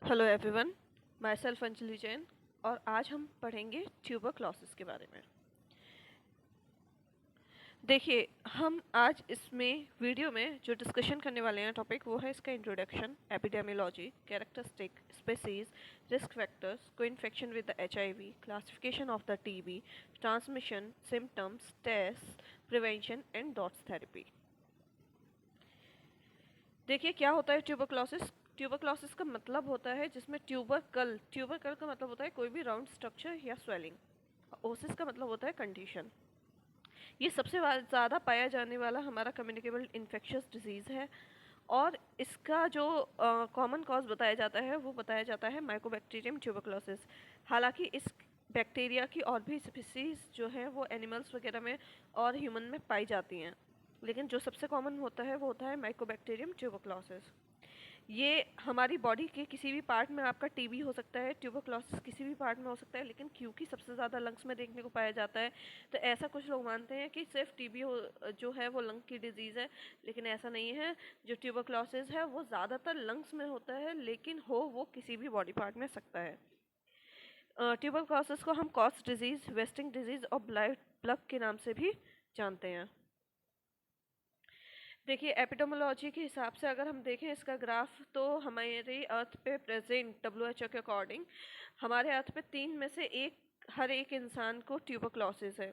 Hello everyone, my self Anjali Jain. और आज हम पढ़ेंगे ट्यूबरक्लोसिस के बारे में। देखिए, हम आज इसमें वीडियो में जो डिस्कशन करने वाले हैं टॉपिक, वो है इसका introduction, epidemiology, characteristic, species, risk factors, coinfection with the HIV, classification of the TB, transmission, symptoms, test, prevention and DOTS therapy. देखिए, क्या होता है ट्यूबरक्लोसिस। ट्यूबरक्लोसिस का मतलब होता है जिसमें ट्यूबरकल का मतलब होता है कोई भी राउंड स्ट्रक्चर या स्वेलिंग। ओसिस का मतलब होता है कंडीशन। ये सबसे ज़्यादा पाया जाने वाला हमारा कम्युनिकेबल इन्फेक्शियस डिजीज़ है। और इसका जो कॉमन कॉज बताया जाता है वो बताया जाता है माइकोबैक्टीरियम ट्यूबरक्लोसिस। हालांकि इस बैक्टीरिया की और भी स्पीसीज जो है वो एनिमल्स वगैरह में और ह्यूमन में पाई जाती हैं, लेकिन जो सबसे कॉमन होता है वो होता है माइकोबैक्टीरियम ट्यूबरक्लोसिस। ये हमारी बॉडी के किसी भी पार्ट में, आपका टीबी हो सकता है, ट्यूबरक्लोसिस किसी भी पार्ट में हो सकता है, लेकिन क्योंकि सबसे ज़्यादा लंग्स में देखने को पाया जाता है तो ऐसा कुछ लोग मानते हैं कि सिर्फ टीबी हो जो है वो लंग की डिजीज़ है, लेकिन ऐसा नहीं है। जो ट्यूबरक्लोसिस है वो ज़्यादातर लंग्स में होता है, लेकिन हो वो किसी भी बॉडी पार्ट में सकता है। ट्यूबरक्लोसिस को हम कॉक्स डिजीज़, वेस्टिंग डिजीज़ और ब्लड प्लग के नाम से भी जानते हैं। देखिए, एपिडेमियोलॉजी के हिसाब से अगर हम देखें इसका ग्राफ, तो हमारे अर्थ पे प्रेजेंट WHO के अकॉर्डिंग हमारे अर्थ पे 3 में से हर एक इंसान को ट्यूबरक्लोसिस है।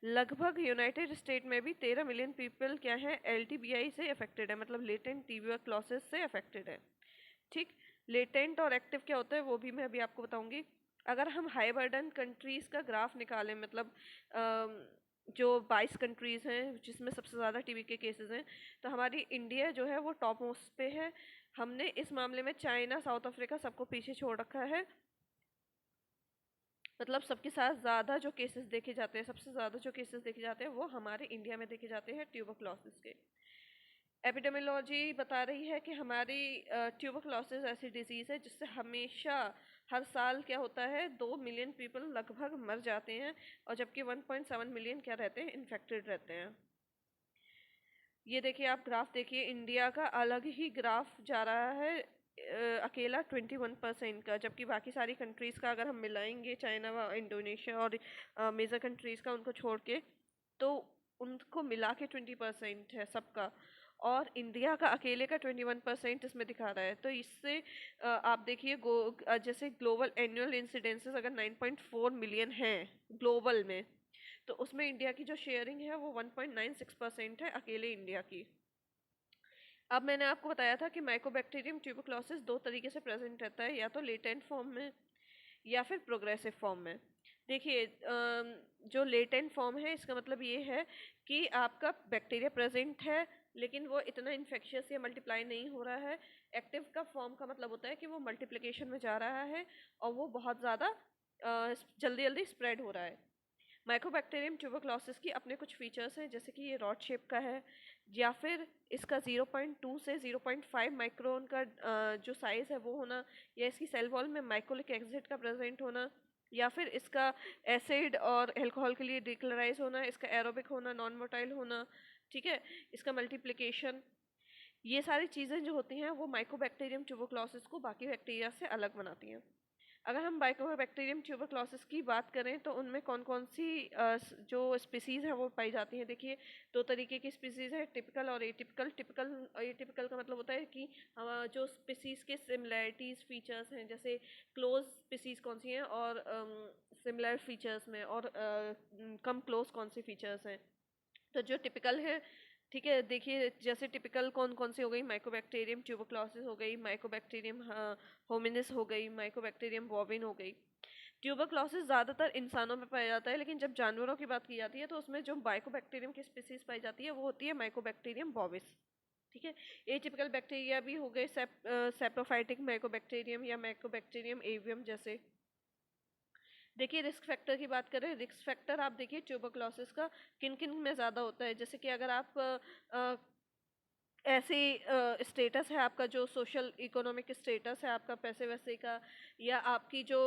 लगभग यूनाइटेड स्टेट में भी 13 मिलियन पीपल क्या है, LTBI से अफेक्टेड है, मतलब लेटेंट ट्यूबरक्लोसिस से अफेक्टेड है। ठीक, लेटेंट और एक्टिव क्या होता है वो भी मैं अभी आपको बताऊंगी। अगर हम हाई बर्डन कंट्रीज का ग्राफ निकालें, मतलब जो 22 कंट्रीज़ हैं जिसमें सबसे ज़्यादा टीबी के केसेस हैं, तो हमारी इंडिया जो है वो टॉप मोस्ट पे है। हमने इस मामले में चाइना, साउथ अफ्रीका सबको पीछे छोड़ रखा है। मतलब सबके साथ ज़्यादा जो केसेस देखे जाते हैं, सबसे ज़्यादा जो केसेस देखे जाते हैं वो हमारे इंडिया में देखे जाते हैं ट्यूबरक्लोसिस के। एपिडेमियोलॉजी बता रही है कि हमारी ट्यूबरक्लोसिस ऐसी डिजीज़ है जिससे हमेशा हर साल क्या होता है, 2 मिलियन पीपल लगभग मर जाते हैं, और जबकि 1.7 मिलियन क्या रहते हैं, इन्फेक्टेड रहते हैं। ये देखिए, आप ग्राफ देखिए, इंडिया का अलग ही ग्राफ जा रहा है, अकेला 21% का, जबकि बाकी सारी कंट्रीज़ का अगर हम मिलाएंगे, चाइना व इंडोनेशिया और मेजर कंट्रीज़ का उनको छोड़ के, तो उनको मिला के 20% है सबका, और इंडिया का अकेले का 21% इसमें दिखा रहा है। तो इससे आप देखिए, जैसे ग्लोबल एनुअल इंसिडेंसेस अगर 9.4 मिलियन हैं ग्लोबल में, तो उसमें इंडिया की जो शेयरिंग है वो 1.96% है, अकेले इंडिया की। अब मैंने आपको बताया था कि माइकोबैक्टीरियम ट्यूबरक्लोसिस दो तरीके से प्रेजेंट रहता है, या तो लेटेंट फॉर्म में या फिर प्रोग्रेसिव फॉर्म में। देखिए, जो लेटेंट फॉर्म है इसका मतलब ये है कि आपका बैक्टीरिया प्रेजेंट है, लेकिन वो इतना इन्फेक्शियस या मल्टीप्लाई नहीं हो रहा है। एक्टिव का फॉर्म का मतलब होता है कि वो मल्टीप्लिकेशन में जा रहा है और वो बहुत ज़्यादा जल्दी जल्दी स्प्रेड हो रहा है। माइकोबैक्टीरियम ट्यूबरक्लोसिस की अपने कुछ फीचर्स हैं, जैसे कि ये रॉड शेप का है, या फिर इसका 0.2 से 0.5 माइक्रोन का जो साइज़ है वो होना, या इसकी सेल वॉल में माइकोलिक एसिड का प्रेजेंट होना, या फिर इसका एसिड और अल्कोहल के लिए डिक्लोराइज होना, इसका एरोबिक होना, नॉन मोटाइल होना, ठीक है, इसका मल्टीप्लिकेशन। ये सारी चीज़ें जो होती हैं वो माइकोबैक्टीरियम ट्यूबरक्लोसिस को बाकी बैक्टीरिया से अलग बनाती हैं। अगर हम माइकोबैक्टीरियम ट्यूबरक्लोसिस की बात करें तो उनमें कौन कौन सी जो स्पीसीज़ हैं वो पाई जाती हैं। देखिए, दो तरीके की स्पीसीज़ है, टिपिकल और एटिपिकल। एटिपिकल का मतलब होता है कि जो स्पीसीज़ के सिमिलैरिटीज़ फीचर्स हैं, जैसे क्लोज स्पीसीज़ कौन सी हैं और सिमिलर फीचर्स में, और कम क्लोज कौन सी फीचर्स हैं। तो जो टिपिकल है, ठीक है, देखिए जैसे टिपिकल कौन कौन सी हो गई, माइकोबैक्टीरियम ट्यूबरक्लोसिस हो गई, माइकोबैक्टीरियम होमिनिस हो गई, माइकोबैक्टीरियम बॉविन हो गई। ट्यूबरक्लोसिस ज़्यादातर इंसानों में पाया जाता है, लेकिन जब जानवरों की बात की जाती है तो उसमें जो माइकोबैक्टीरियम की स्पीसीज पाई जाती है वो होती है माइकोबैक्टीरियम बॉविस। ठीक है, एटिपिकल बैक्टीरिया भी हो गए, सेप्रोफाइटिक माइकोबैक्टीरियम या माइकोबैक्टीरियम एवियम जैसे। देखिए, रिस्क फैक्टर की बात करें, रिस्क फैक्टर आप देखिए ट्यूबरक्लोसिस का किन किन में ज़्यादा होता है। जैसे कि अगर आप ऐसे स्टेटस है आपका, जो सोशल इकोनॉमिक स्टेटस है आपका, पैसे वैसे का, या आपकी जो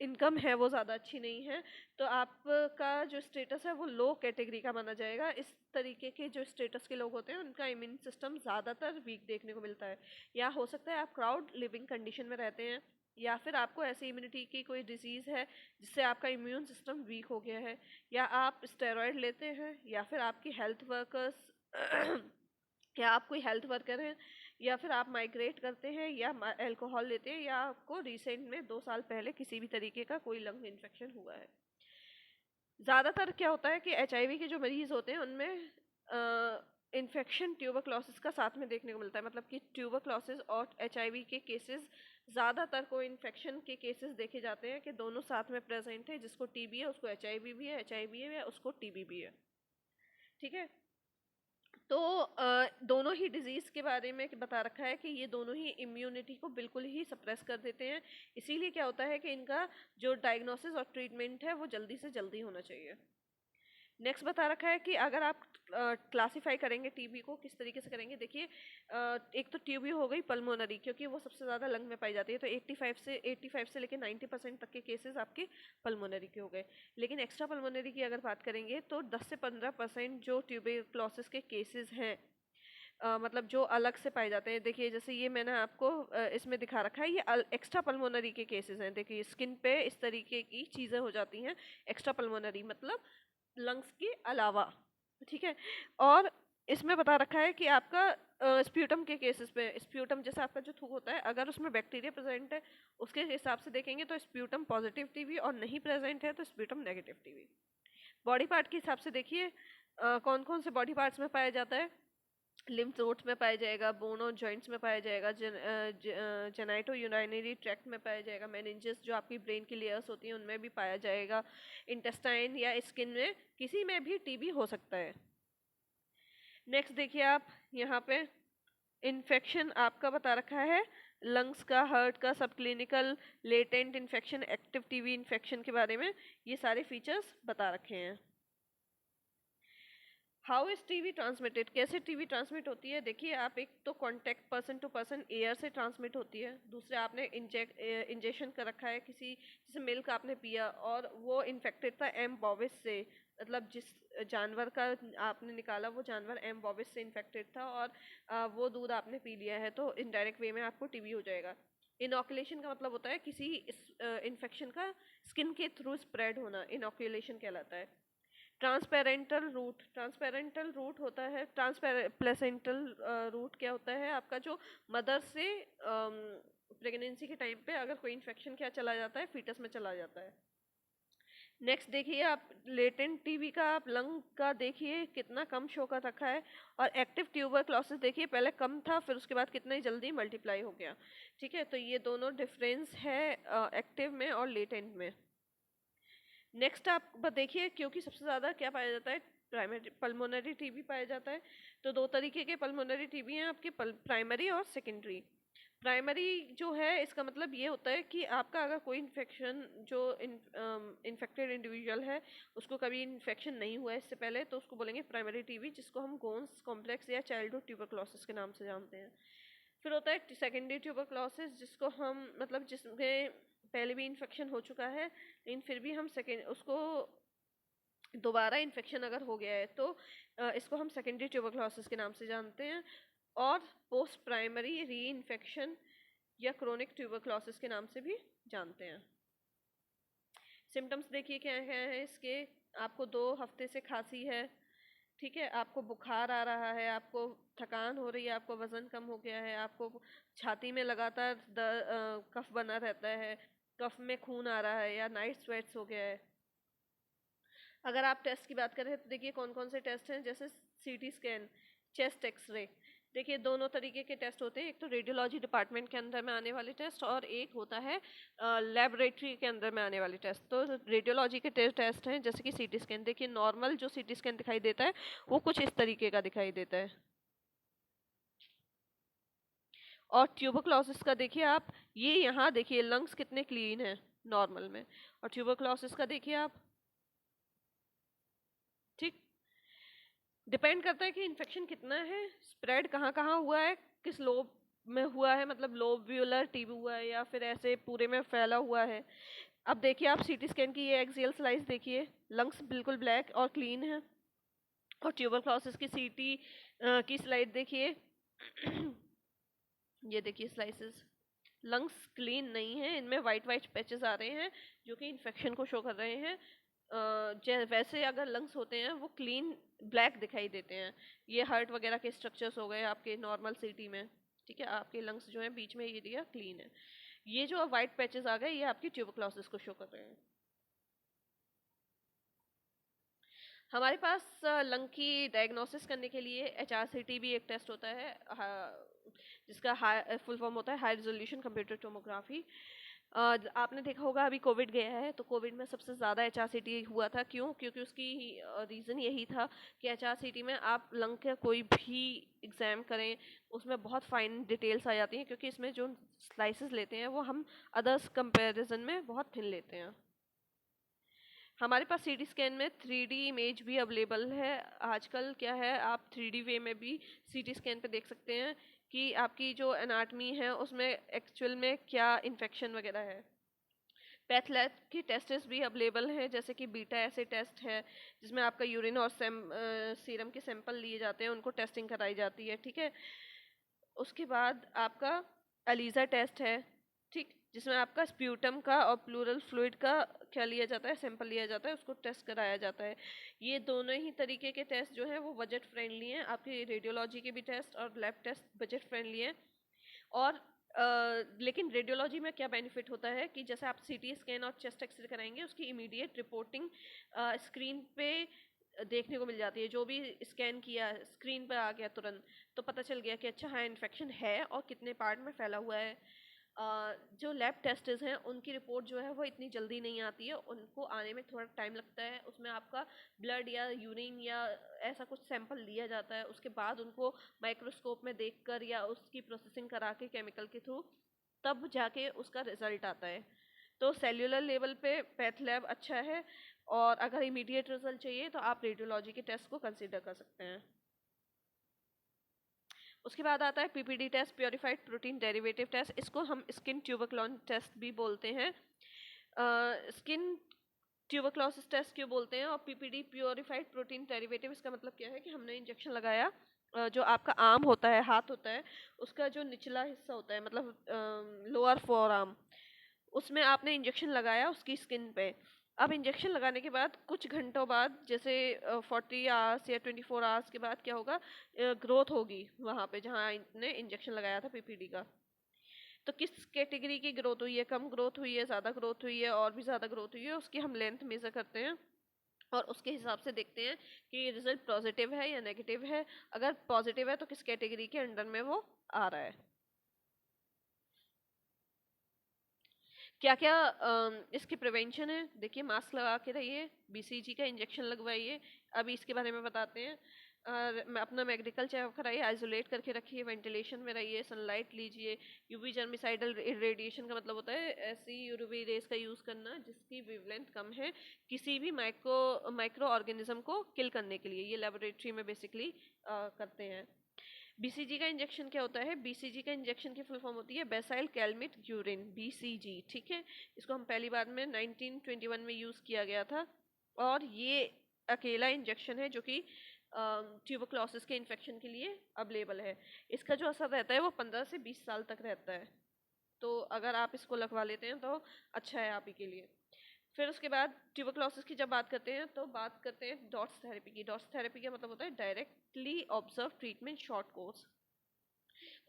इनकम है वो ज़्यादा अच्छी नहीं है, तो आपका जो स्टेटस है वो लो कैटेगरी का माना जाएगा। इस तरीके के जो स्टेटस के लोग होते हैं उनका इम्यून सिस्टम ज़्यादातर वीक देखने को मिलता है। या हो सकता है आप क्राउड लिविंग कंडीशन में रहते हैं, या फिर आपको ऐसी इम्यूनिटी की कोई डिजीज़ है जिससे आपका इम्यून सिस्टम वीक हो गया है, या आप स्टेरॉयड लेते हैं, या फिर आपकी हेल्थ वर्कर्स या आप कोई हेल्थ वर्कर हैं, या फिर आप माइग्रेट करते हैं, या अल्कोहल लेते हैं, या आपको रिसेंट में 2 साल पहले किसी भी तरीके का कोई लंग इन्फेक्शन हुआ है। ज़्यादातर क्या होता है कि एचआईवी के जो मरीज़ होते हैं उनमें इन्फेक्शन ट्यूबरक्लोसिस का साथ में देखने को मिलता है, मतलब कि ट्यूबरक्लोसिस और एचआईवी के केसेस ज़्यादातर को इन्फेक्शन के केसेस देखे जाते हैं कि दोनों साथ में प्रेजेंट है। जिसको टीबी है उसको एचआईवी भी है, एचआईवी है उसको टीबी भी है। ठीक है, तो दोनों ही डिजीज़ के बारे में बता रखा है कि ये दोनों ही इम्यूनिटी को बिल्कुल ही सप्रेस कर देते हैं। इसीलिए क्या होता है कि इनका जो डायग्नोसिस और ट्रीटमेंट है वो जल्दी से जल्दी होना चाहिए। नेक्स्ट बता रखा है कि अगर आप क्लासिफाई करेंगे टीबी को किस तरीके से करेंगे। देखिए, एक तो टीबी हो गई पल्मोनरी, क्योंकि वो सबसे ज़्यादा लंग में पाई जाती है, तो 85 से लेकर 90% तक के केसेस आपके पल्मोनरी के हो गए। लेकिन एक्स्ट्रा पल्मोनरी की अगर बात करेंगे तो 10 से 15% जो ट्यूबरक्लोसिस के केसेस हैं, मतलब जो अलग से पाए जाते हैं। देखिए जैसे ये मैंने आपको इसमें दिखा रखा है, ये एक्स्ट्रा पल्मोनरी के केसेस हैं। देखिए स्किन पे इस तरीके की चीज़ें हो जाती हैं, एक्स्ट्रा पल्मोनरी मतलब लंग्स के अलावा। ठीक है, और इसमें बता रखा है कि आपका स्प्यूटम के केसेस पे, स्प्यूटम जैसे आपका जो थूक होता है अगर उसमें बैक्टीरिया प्रेजेंट है उसके हिसाब से देखेंगे तो स्प्यूटम पॉजिटिव टीबी, और नहीं प्रेजेंट है तो sputum negative TB. Body part के हिसाब से देखिए कौन कौन से बॉडी पार्ट्स में पाया जाता है। लिम्फ नोड्स में पाया जाएगा, बोन और जॉइंट्स में पाया जाएगा, जेनाइटो यूरिनरी ट्रैक्ट में पाया जाएगा, मेनिंजेस जो आपकी ब्रेन की लेयर्स होती हैं उनमें भी पाया जाएगा, इंटेस्टाइन या स्किन में किसी में भी टीबी हो सकता है। नेक्स्ट देखिए आप यहाँ पे इन्फेक्शन आपका बता रखा है लंग्स का, हार्ट का, subclinical, latent infection, active TB infection के बारे में ये सारे फीचर्स बता रखे हैं। हाउ इज टीबी ट्रांसमिटेड, कैसे टीबी ट्रांसमिट होती है। देखिए आप, एक तो contact person to person air से ट्रांसमिट होती है, दूसरे आपने इंजेक्शन कर रखा है किसी, जैसे मिल्क आपने पिया और वो इन्फेक्टेड था एम बॉविस से, मतलब जिस जानवर का आपने निकाला वो जानवर एम बॉविस से इन्फेक्टेड था और वो दूध आपने पी लिया है, तो इनडायरेक्ट वे में आपको टीबी हो जाएगा। इनॉकुलेशन का मतलब होता है किसी इन्फेक्शन का स्किन के थ्रू स्प्रेड होना, इनॉकुलेशन कहलाता है। ट्रांसपेरेंटल रूट, ट्रांसपेरेंटल रूट होता है, प्लेसेंटल रूट क्या होता है आपका, जो मदर से प्रेगनेंसी के टाइम पे अगर कोई इन्फेक्शन क्या चला जाता है फीटस में चला जाता है। नेक्स्ट देखिए आप, लेटेंट टीबी का आप लंग का देखिए कितना कम शो कर रखा है, और एक्टिव ट्यूबरक्लोसिस देखिए पहले कम था फिर उसके बाद कितना ही जल्दी मल्टीप्लाई हो गया। ठीक है, तो ये दोनों डिफरेंस है एक्टिव में और लेटेंट में। नेक्स्ट आप देखिए, क्योंकि सबसे ज़्यादा क्या पाया जाता है, प्राइमरी पल्मोनरी टीबी पाया जाता है। तो दो तरीके के पल्मोनरी टीबी हैं आपके, प्राइमरी और सेकेंडरी। प्राइमरी जो है इसका मतलब ये होता है कि आपका अगर कोई इन्फेक्शन, जो इन्फेक्टेड इंडिविजुअल है उसको कभी इन्फेक्शन नहीं हुआ है इससे पहले, तो उसको बोलेंगे प्राइमरी टीबी, जिसको हम गोन्स कॉम्प्लेक्स या चाइल्डहुड ट्यूबरक्लोसिस के नाम से जानते हैं। फिर होता है सेकेंडरी ट्यूबरक्लोसिस, जिसको हम मतलब जिसमें पहले भी इन्फेक्शन हो चुका है लेकिन फिर भी हम सेकेंड उसको दोबारा इन्फेक्शन अगर हो गया है तो इसको हम सेकेंडरी ट्यूबरक्लोसिस के नाम से जानते हैं। और पोस्ट प्राइमरी री इन्फेक्शन या क्रोनिक ट्यूबरक्लोसिस के नाम से भी जानते हैं। सिम्टम्स देखिए क्या क्या है इसके। आपको 2 हफ्ते से खांसी है, ठीक है, आपको बुखार आ रहा है, आपको थकान हो रही है, आपको वज़न कम हो गया है, आपको छाती में लगातार कफ बना रहता है, कफ में खून आ रहा है, या नाइट स्वेट्स हो गया है। अगर आप टेस्ट की बात करें तो देखिए कौन कौन से टेस्ट हैं, जैसे सीटी स्कैन, चेस्ट एक्सरे। देखिए दोनों तरीके के टेस्ट होते हैं, एक तो रेडियोलॉजी डिपार्टमेंट के अंदर में आने वाले टेस्ट और एक होता है लेबोरेटरी के अंदर में आने वाले टेस्ट। तो रेडियोलॉजी के टेस्ट हैं जैसे कि सीटी स्कैन। देखिए नॉर्मल जो सीटी स्कैन दिखाई देता है वो कुछ इस तरीके का दिखाई देता है। और ट्यूबरक्लोसिस का देखिए आप, ये यहाँ देखिए लंग्स कितने क्लीन है नॉर्मल में, और ट्यूबरक्लोसिस का देखिए आप। ठीक, डिपेंड करता है कि इन्फेक्शन कितना है, स्प्रेड कहाँ कहाँ हुआ है, किस लोब में हुआ है, मतलब लोब्यूलर टीबी हुआ है या फिर ऐसे पूरे में फैला हुआ है। अब देखिए आप सीटी स्कैन की ये एक्सियल स्लाइस देखिए, लंग्स बिल्कुल ब्लैक और क्लीन है। और ट्यूबरक्लोसिस की सीटी की स्लाइड देखिए ये देखिए स्लाइसेस, लंग्स क्लीन नहीं है, इनमें वाइट वाइट पैचेस आ रहे हैं जो कि इन्फेक्शन को शो कर रहे हैं। वैसे अगर लंग्स होते हैं वो क्लीन ब्लैक दिखाई देते हैं। ये हार्ट वगैरह के स्ट्रक्चर्स हो गए आपके नॉर्मल सीटी में, ठीक है, आपके लंग्स जो है बीच में एरिया क्लीन है। ये जो वाइट पैचेस आ गए ये आपकी ट्यूबरक्लोसिस को शो कर रहे हैं। हमारे पास लंग की डायग्नोसिस करने के लिए HRCT भी एक टेस्ट होता है, जिसका फुल फॉर्म होता है हाई रिजोल्यूशन कंप्यूटर टोमोग्राफी। आपने देखा होगा अभी कोविड गया है तो कोविड में सबसे ज़्यादा HRCT हुआ था, क्यों? क्योंकि उसकी रीज़न यही था कि HRCT में आप लंग का कोई भी एग्ज़ाम करें उसमें बहुत फाइन डिटेल्स आ जाती हैं, क्योंकि इसमें जो स्लाइसेस लेते हैं वो हम अदर्स कंपैरिजन में बहुत थिन लेते हैं। हमारे पास सीटी स्कैन में 3D इमेज भी अवेलेबल है। आजकल क्या है, आप 3D वे में भी सीटी स्कैन पे देख सकते हैं कि आपकी जो एनाटमी है उसमें एक्चुअल में क्या इन्फेक्शन वगैरह है। पैथ लैब की टेस्ट्स भी अवेलेबल हैं, जैसे कि बीटा ऐसे टेस्ट है जिसमें आपका यूरिन और सीरम के सैंपल लिए जाते हैं, उनको टेस्टिंग कराई जाती है, ठीक है। उसके बाद आपका एलिजा टेस्ट है, ठीक, जिसमें आपका स्प्यूटम का और प्लूरल फ्लूइड का क्या लिया जाता है, सैंपल लिया जाता है, उसको टेस्ट कराया जाता है। ये दोनों ही तरीके के टेस्ट जो हैं वो बजट फ्रेंडली हैं। आपकी रेडियोलॉजी के भी टेस्ट और लैब टेस्ट बजट फ्रेंडली हैं। और लेकिन रेडियोलॉजी में क्या बेनिफिट होता है कि जैसे आप सीटी स्कैन और चेस्ट एक्सरे कराएंगे उसकी इमीडिएट रिपोर्टिंग स्क्रीन पे देखने को मिल जाती है। जो भी स्कैन किया स्क्रीन पर आ गया तुरंत, तो पता चल गया कि अच्छा हाँ इन्फेक्शन है और कितने पार्ट में फैला हुआ है। जो लैब टेस्ट्स हैं उनकी रिपोर्ट जो है वो इतनी जल्दी नहीं आती है, उनको आने में थोड़ा टाइम लगता है। उसमें आपका ब्लड या यूरिन या ऐसा कुछ सैंपल लिया जाता है, उसके बाद उनको माइक्रोस्कोप में देखकर या उसकी प्रोसेसिंग करा के केमिकल के थ्रू तब जाके उसका रिजल्ट आता है। तो सेल्यूलर लेवल पे पैथ लैब अच्छा है, और अगर इमीडिएट रिजल्ट चाहिए तो आप रेडियोलॉजी के टेस्ट को कंसीडर कर सकते हैं। उसके बाद आता है PPD test, purified protein derivative test. इसको हम स्किन ट्यूबरक्लोन टेस्ट भी बोलते हैं। स्किन ट्यूबरक्लोसिस टेस्ट क्यों बोलते हैं? और PPD प्योरीफाइड प्रोटीन डेरिवेटिव, इसका मतलब क्या है कि हमने इंजेक्शन लगाया, जो आपका आर्म होता है, हाथ होता है, उसका जो निचला हिस्सा होता है, मतलब लोअर फोर आर्म, उसमें आपने इंजेक्शन लगाया उसकी स्किन पे। अब इंजेक्शन लगाने के बाद कुछ घंटों बाद, जैसे 40 आवर्स या 24 आवर्स के बाद क्या होगा, ग्रोथ होगी वहाँ पे जहाँ आपने इंजेक्शन लगाया था PPD का। तो किस कैटेगरी की ग्रोथ हुई है, कम ग्रोथ हुई है, ज़्यादा ग्रोथ हुई है, और भी ज़्यादा ग्रोथ हुई है, उसकी हम लेंथ मेज़र करते हैं और उसके हिसाब से देखते हैं कि रिजल्ट पॉजिटिव है या नेगेटिव है। अगर पॉजिटिव है तो किस कैटेगरी के अंडर में वो आ रहा है। क्या क्या इसकी प्रिवेंशन है? देखिए मास्क लगा के रहिए, BCG का इंजेक्शन लगवाइए, अभी इसके बारे में बताते हैं। अपना मेडिकल चेकअप कराइए, आइसोलेट करके रखिए, वेंटिलेशन में रहिए, सनलाइट लीजिए। यूवी जर्मिसाइडल रेडिएशन का मतलब होता है ऐसी यूवी रेज का यूज़ करना जिसकी वेवलेंथ कम है, किसी भी माइक्रो ऑर्गेनिज्म को किल करने के लिए। ये लेबोरेटरी में बेसिकली करते हैं। BCG का इंजेक्शन क्या होता है? BCG का इंजेक्शन की फुल फॉर्म होती है बेसाइल कैलमिट यूरिन, BCG, ठीक है। इसको हम पहली बार में 1921 में यूज़ किया गया था, और ये अकेला इंजेक्शन है जो कि ट्यूबरक्लोसिस के इन्फेक्शन के लिए अवेलेबल है। इसका जो असर रहता है वो 15 से 20 साल तक रहता है, तो अगर आप इसको लगवा लेते हैं तो अच्छा है आप ही के लिए। फिर उसके बाद ट्यूबरक्लोसिस की जब बात करते हैं तो बात करते हैं डॉट्स थेरेपी की। डॉट्स थेरेपी का मतलब होता है directly observe treatment short course.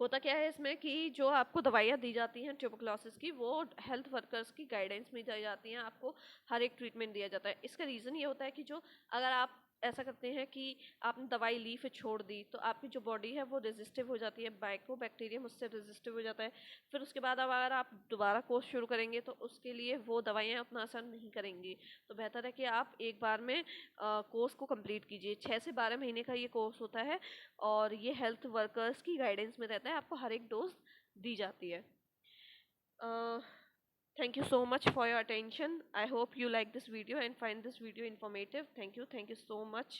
होता क्या है इसमें कि जो आपको दवाइयाँ दी जाती हैं ट्यूबरक्लोसिस की, वो हेल्थ वर्कर्स की गाइडेंस में दी जाती हैं, आपको हर एक ट्रीटमेंट दिया जाता है। इसका रीज़न ये होता है कि जो अगर आप ऐसा करते हैं कि आपने दवाई ली फिर छोड़ दी, तो आपकी जो बॉडी है वो रेजिस्टिव हो जाती है, माइकोबैक्टीरियम उससे रेजिस्टिव हो जाता है। फिर उसके बाद अब अगर आप दोबारा कोर्स शुरू करेंगे तो उसके लिए वो दवाइयाँ उतना असर नहीं करेंगी। तो बेहतर है कि आप एक बार में कोर्स को कंप्लीट कीजिए। 6 से 12 महीने का ये कोर्स होता है, और ये हेल्थ वर्कर्स की गाइडेंस में रहता है, आपको हर एक डोज दी जाती है। Thank you so much for your attention. I hope you like this video and find this video informative. Thank you so much.